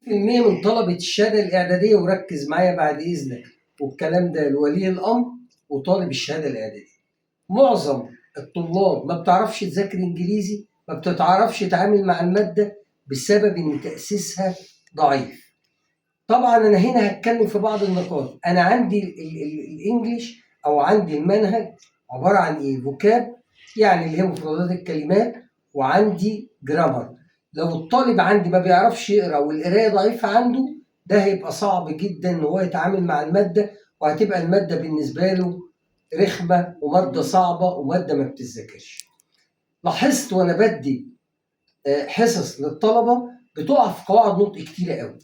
المية من طلبة الشهادة الإعدادية، وركز معايا بعد إذنك، والكلام ده لولي الأمر وطالب الشهادة الإعدادية. معظم الطلاب ما بتعرفش تذاكر إنجليزي، ما بتتعرفش تتعامل مع المادة بسبب إن تأسيسها ضعيف. طبعا أنا هنا هتكلم في بعض النقاط. أنا عندي الإنجليش أو عندي المنهج عبارة عن إيه؟ فوكاب، يعني اللي هي مفردات الكلمات، وعندي جرامر. لو الطالب عندي ما بيعرفش يقرا والقرايه ضعيفه عنده، ده هيبقى صعب جدا ان هو يتعامل مع الماده، وهتبقى الماده بالنسبه له رخمه وماده صعبه وماده ما بتذاكرش. لاحظت وانا بدي حصص للطلبه بتقع في قواعد نطق كتيره قوي.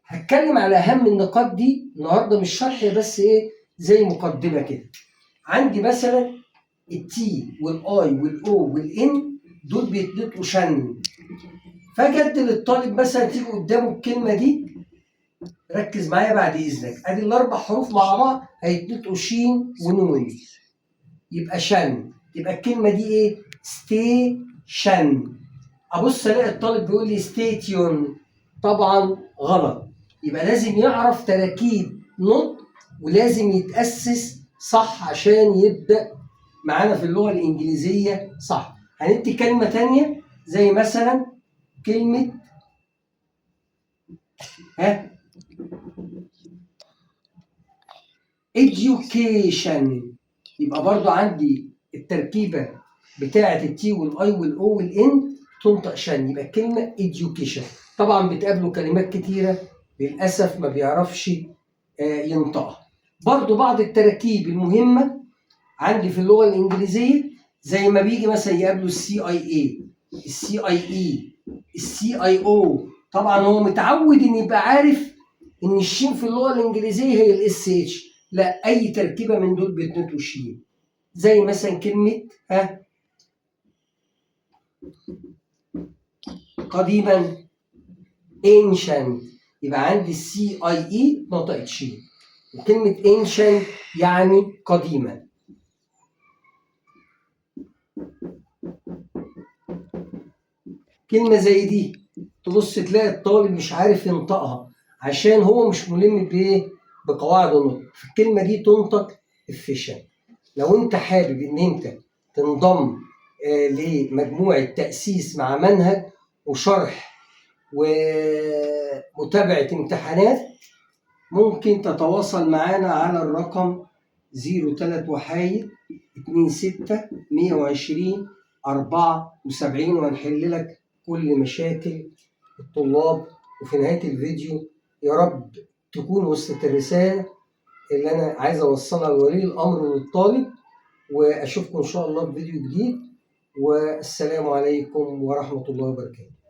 هتكلم على اهم النقاط دي النهارده، مش شرح بس، ايه زي مقدمه كده. عندي مثلا التي والاي والاو والان، دول بيتنطقوا شن. فاجي ادي للطالب مثلا تيجي قدامه الكلمه دي، ركز معايا بعد اذنك، ادي الاربع حروف مع بعض هيتنطقوا شين ونون، يبقى شن. يبقى الكلمه دي ايه؟ ستيشن. ابص الاقي الطالب بيقول لي ستيتيون، طبعا غلط. يبقى لازم يعرف تراكيب نطق، ولازم يتاسس صح عشان يبدا معانا في اللغه الانجليزيه صح. هندي كلمه تانية زي مثلا كلمه education، يبقى برضو عندي التركيبه بتاعه التي والاي والاو والان تنطق شن، يبقى الكلمه education. طبعا بتقابله كلمات كتيره للاسف ما بيعرفش ينطقها. برضو بعض التراكيب المهمه عندي في اللغه الانجليزيه، زي ما بيجي مثلا يقابله السي اي اي، السي اي اي، السي اي او. طبعا هو متعود ان يبقى عارف ان الشين في اللغه الانجليزيه هي الاس اتش، لا، اي تركيبه من دول بيتنطقوا شين. زي مثلا كلمه قديما، ancient، يبقى عندي السي اي اي نطقت شين، وكلمه ancient يعني قديما. كلمه زي دي تبص تلاقي الطالب مش عارف ينطقها عشان هو مش ملم بايه؟ بقواعد النطق. الكلمه دي تنطق efficient. لو انت حابب ان انت تنضم لمجموعه تاسيس مع منهج وشرح ومتابعه امتحانات، ممكن تتواصل معنا على الرقم 03 وحايد 26 120 74، وهنحل لك كل مشاكل الطلاب. وفي نهاية الفيديو يا رب تكون وصلت الرسالة اللي أنا عايز أوصلها لولي الأمر والطالب، وأشوفكم إن شاء الله في فيديو جديد، والسلام عليكم ورحمة الله وبركاته.